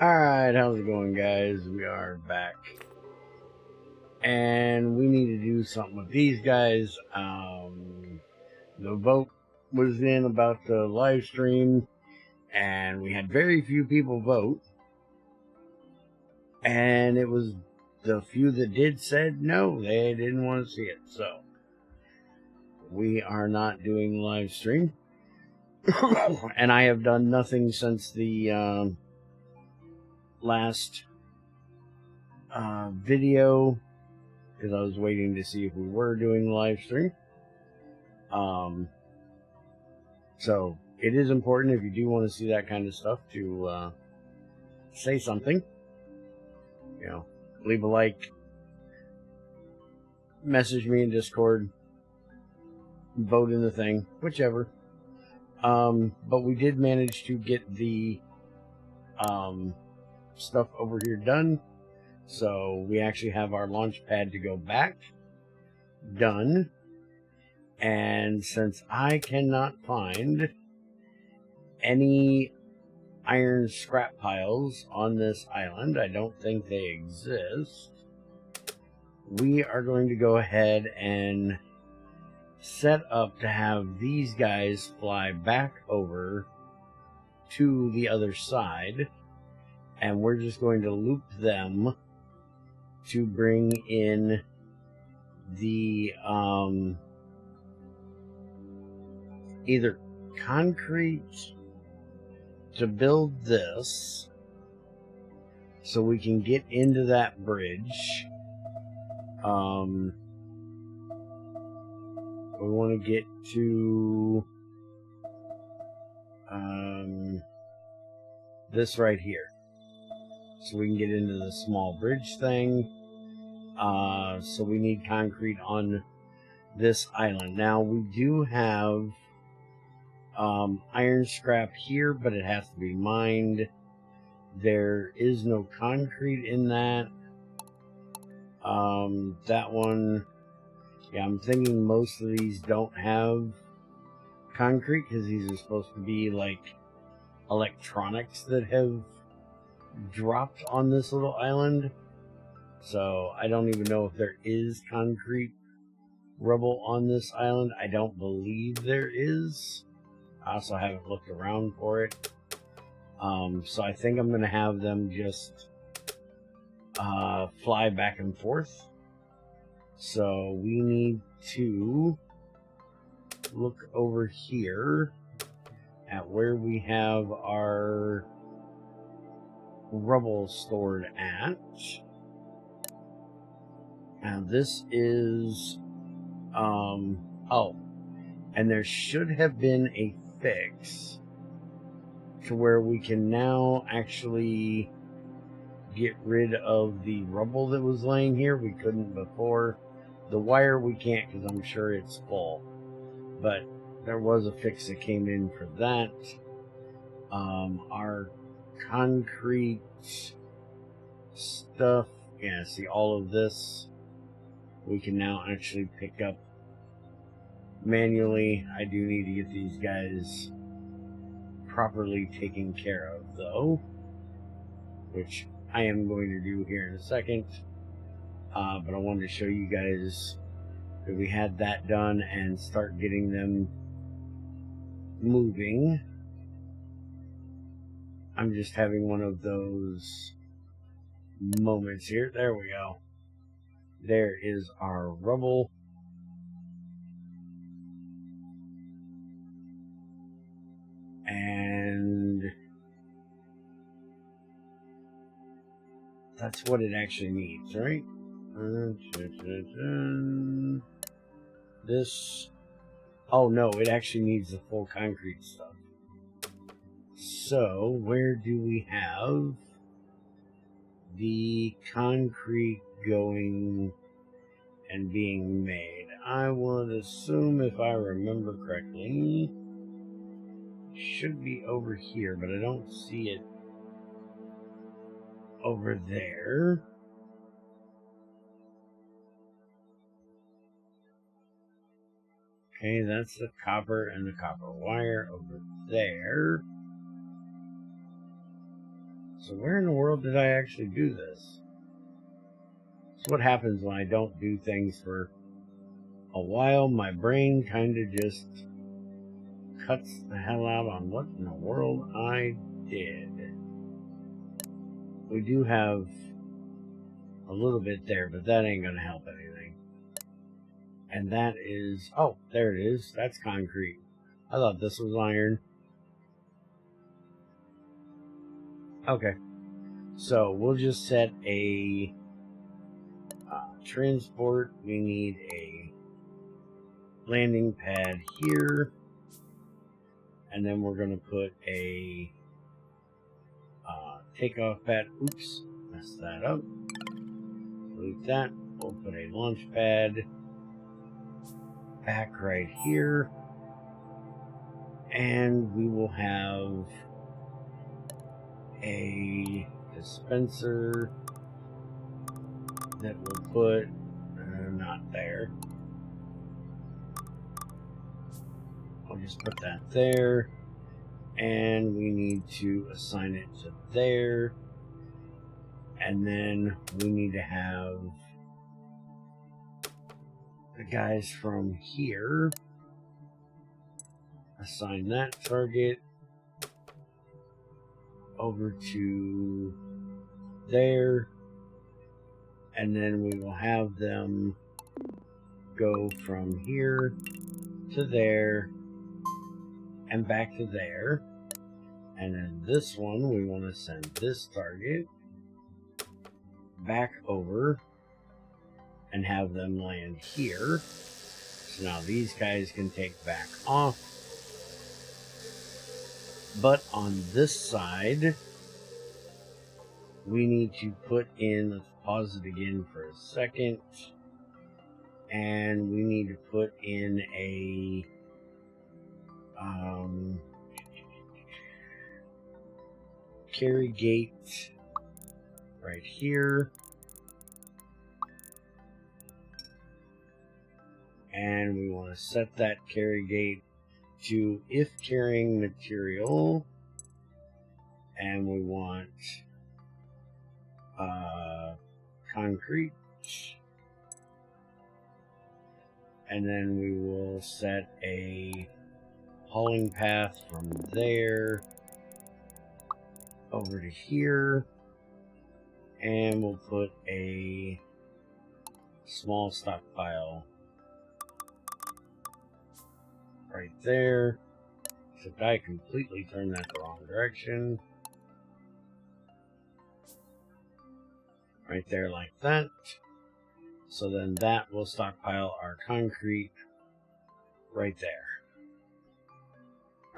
Alright, how's it going, guys? We are back. And we need to do something with these guys. The vote was in about the live stream, and we had very few people vote. And it was the few that did said no, they didn't want to see it. So, we are not doing live stream. And I have done nothing since the last video, because I was waiting to see if we were doing live stream. So it is important, if you do want to see that kind of stuff, to say something. You know, leave a like, message me in Discord, vote in the thing, whichever. But we did manage to get the stuff over here done. So we actually have our launch pad to go back done. And since I cannot find any iron scrap piles on this island, I don't think they exist, we are going to go ahead and set up to have these guys fly back over to the other side, and we're just going to loop them to bring in the either concrete to build this so we can get into that bridge. We want to get to this right here, so we can get into the small bridge thing. So we need concrete on this island. Now we do have iron scrap here, but it has to be mined. There is no concrete in that. That one, yeah, I'm thinking most of these don't have concrete, because these are supposed to be like electronics that have dropped on this little island. So I don't even know if there is concrete rubble on this island. I don't believe there is. I also haven't looked around for it. So I think I'm going to have them just fly back and forth. So we need to look over here at where we have our rubble stored at. Now this is oh, and there should have been a fix to where we can now actually get rid of the rubble that was laying here. We couldn't before. The wire we can't, because I'm sure it's full, but there was a fix that came in for that. Our concrete stuff, yeah, see, all of this we can now actually pick up manually. I do need to get these guys properly taken care of, though, which I am going to do here in a second. But I wanted to show you guys that we had that done and start getting them moving. I'm just having one of those moments here. There we go. There is our rubble. And that's what it actually needs, right? This, oh no, it actually needs the full concrete stuff. So where do we have the concrete going and being made? I would assume, if I remember correctly, it should be over here, but I don't see it over there. Okay, that's the copper and the copper wire over there. So where in the world did I actually do this? It's what happens when I don't do things for a while. My brain kind of just cuts the hell out on what in the world I did. We do have a little bit there, but that ain't gonna help anything. And that is, oh, there it is. That's concrete. I thought this was iron. Okay. So we'll just set a transport. We need a landing pad here. And then we're going to put a takeoff pad. Oops, messed that up. Delete that. We'll put a launch pad back right here. And we will have a dispenser that we'll put not there. I'll just put that there, and we need to assign it to there, and then we need to have the guys from here assign that target over to there, and then we will have them go from here to there and back to there. And then this one, we want to send this target back over and have them land here. So now these guys can take back off. But on this side, we need to put in, let's pause it again for a second, and we need to put in a carry gate right here, and we want to set that carry gate to if carrying material, and we want concrete, and then we will set a hauling path from there over to here, and we'll put a small stockpile right there. Except I completely turned that the wrong direction. Right there like that. So then that will stockpile our concrete right there.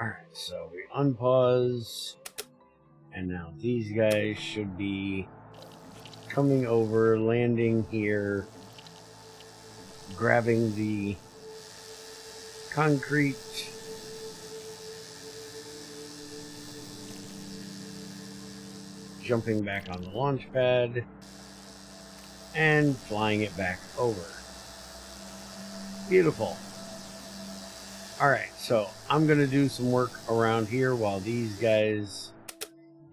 Alright, so we unpause. And now these guys should be coming over, landing here, grabbing the concrete, jumping back on the launch pad, and flying it back over. Beautiful. Alright, so I'm going to do some work around here while these guys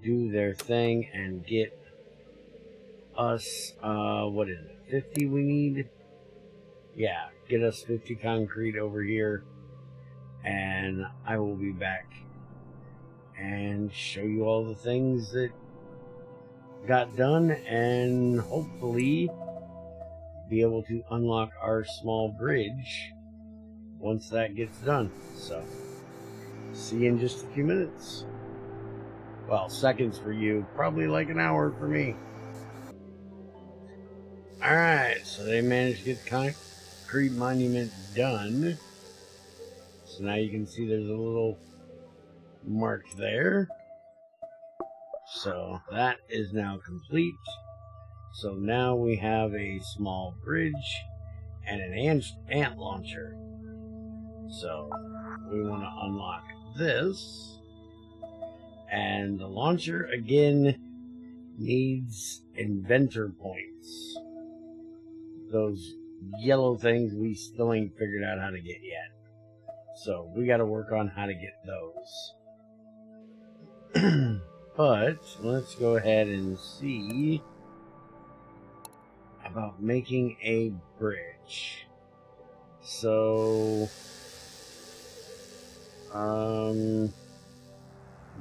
do their thing and get us, what is it, 50 we need? Yeah, get us 50 concrete over here, and I will be back and show you all the things that got done, and hopefully be able to unlock our small bridge once that gets done. So, see you in just a few minutes. Well, seconds for you, probably like an hour for me. Alright, so they managed to get the concrete monument done. So now you can see there's a little mark there. So that is now complete. So now we have a small bridge and an ant launcher. So we want to unlock this. And the launcher again needs inventor points. Those yellow things we still ain't figured out how to get yet. So we got to work on how to get those. But let's go ahead and see about making a bridge. So, I'm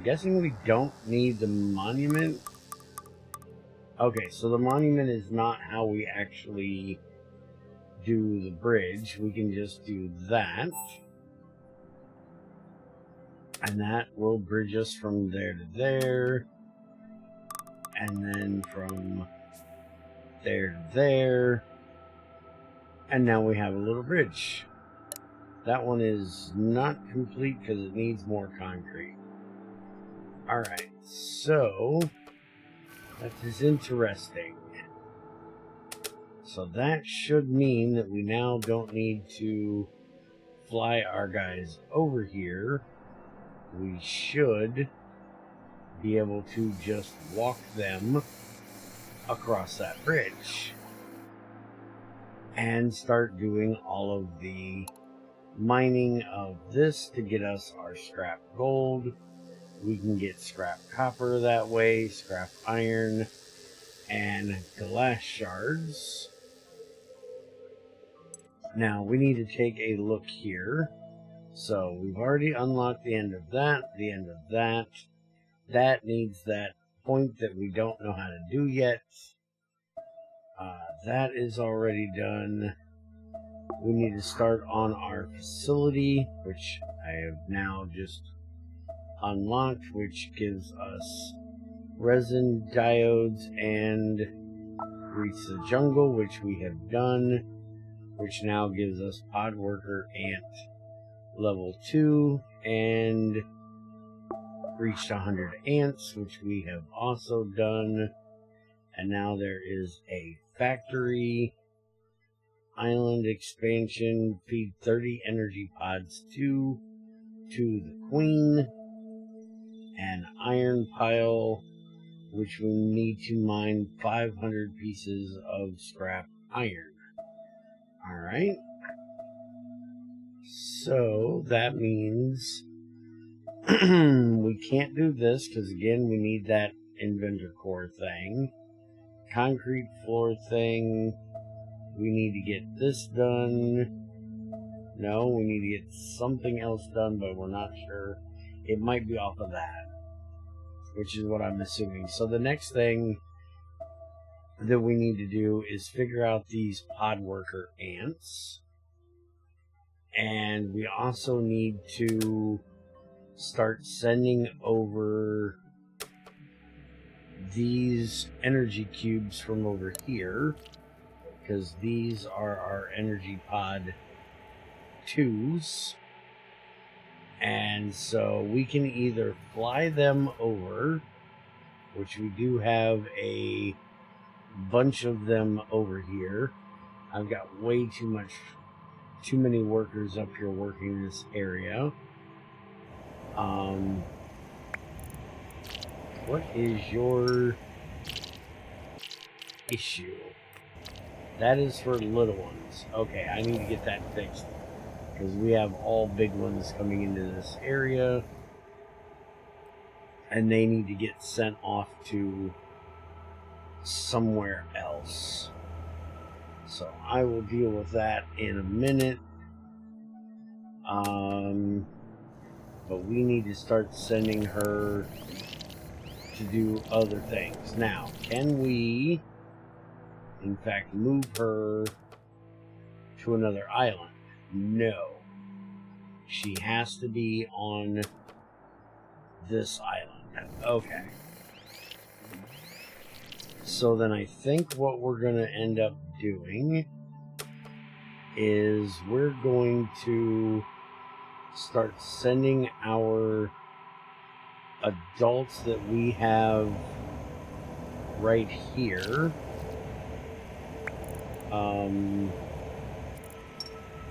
guessing we don't need the monument. Okay, so the monument is not how we actually do the bridge. We can just do that. And that will bridge us from there to there. And then from there to there. And now we have a little bridge. That one is not complete because it needs more concrete. Alright, so that is interesting. So that should mean that we now don't need to fly our guys over here. We should be able to just walk them across that bridge and start doing all of the mining of this to get us our scrap gold. We can get scrap copper that way, scrap iron, and glass shards. Now we need to take a look here. So we've already unlocked the end of that, the end of that. That needs that point that we don't know how to do yet. That is already done. We need to start on our facility, which I have now just unlocked, which gives us resin diodes and reach the jungle, which we have done, which now gives us pod worker ant level 2 and reached 100 ants, which we have also done. And now there is a factory island expansion. Feed 30 energy pods to the queen. An iron pile, which we need to mine 500 pieces of scrap iron. Alright. So that means we can't do this because, again, we need that inventor core thing. Concrete floor thing. We need to get this done. No, we need to get something else done, but we're not sure. It might be off of that, which is what I'm assuming. So the next thing that we need to do is figure out these pod worker ants. And we also need to start sending over these energy cubes from over here, because these are our energy pod 2s. And so we can either fly them over, which we do have a bunch of them over here. I've got way too many workers up here working this area. What is your issue? That is for little ones. Okay, I need to get that fixed, because we have all big ones coming into this area, and they need to get sent off to somewhere else. So I will deal with that in a minute. But we need to start sending her to do other things. Now, can we, in fact, move her to another island? No. She has to be on this island. Okay. So then I think what we're going to end up doing is we're going to start sending our adults that we have right here.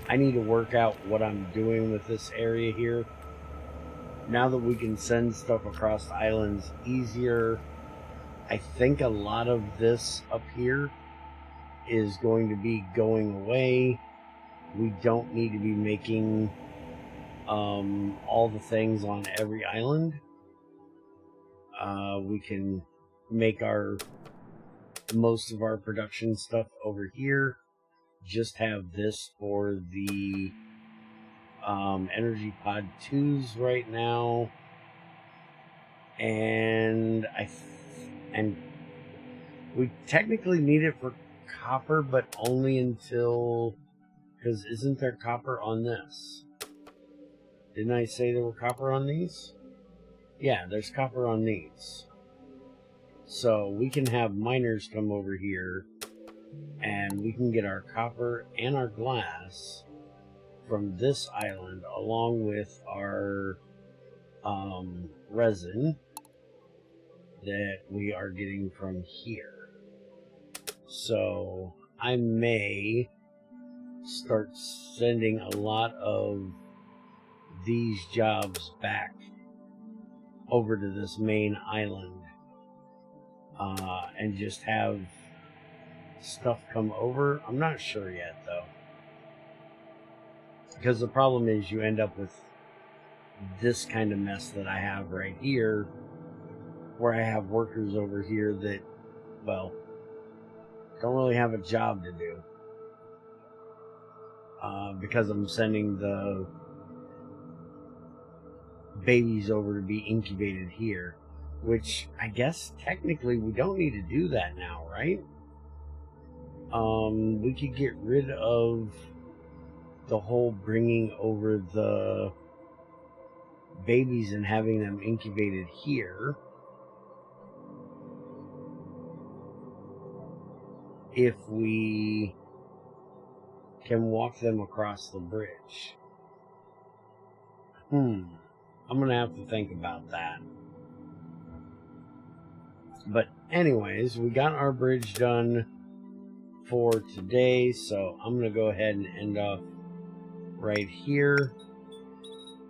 I need to work out what I'm doing with this area here. Now that we can send stuff across islands easier, I think a lot of this up here is going to be going away. We don't need to be making all the things on every island. We can make most of our production stuff over here. Just have this for the energy pod 2s right now, and we technically need it for copper, but only until, because isn't there copper on this? Didn't I say there were copper on these? Yeah, there's copper on these. So we can have miners come over here and we can get our copper and our glass from this island along with our resin that we are getting from here. So I may start sending a lot of these jobs back over to this main island and just have stuff come over. I'm not sure yet though, because the problem is you end up with this kind of mess that I have right here, where I have workers over here that, well, don't really have a job to do because I'm sending the babies over to be incubated here, which I guess technically we don't need to do that now, right? We could get rid of the whole bringing over the babies and having them incubated here if we can walk them across the bridge. I'm gonna have to think about that. But anyways, we got our bridge done for today, so I'm gonna go ahead and end off right here,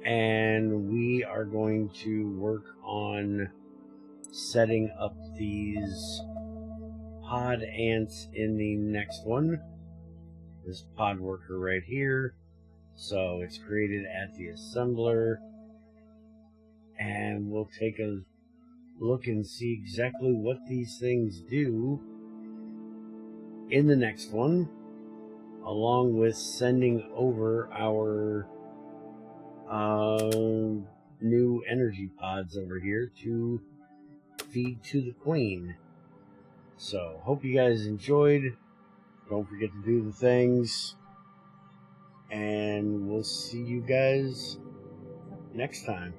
and we are going to work on setting up these pod ants in the next one. This pod worker right here, so it's created at the assembler, and we'll take a look and see exactly what these things do in the next one, along with sending over our new energy pods over here to feed to the queen. So hope you guys enjoyed. Don't forget to do the things, and we'll see you guys next time.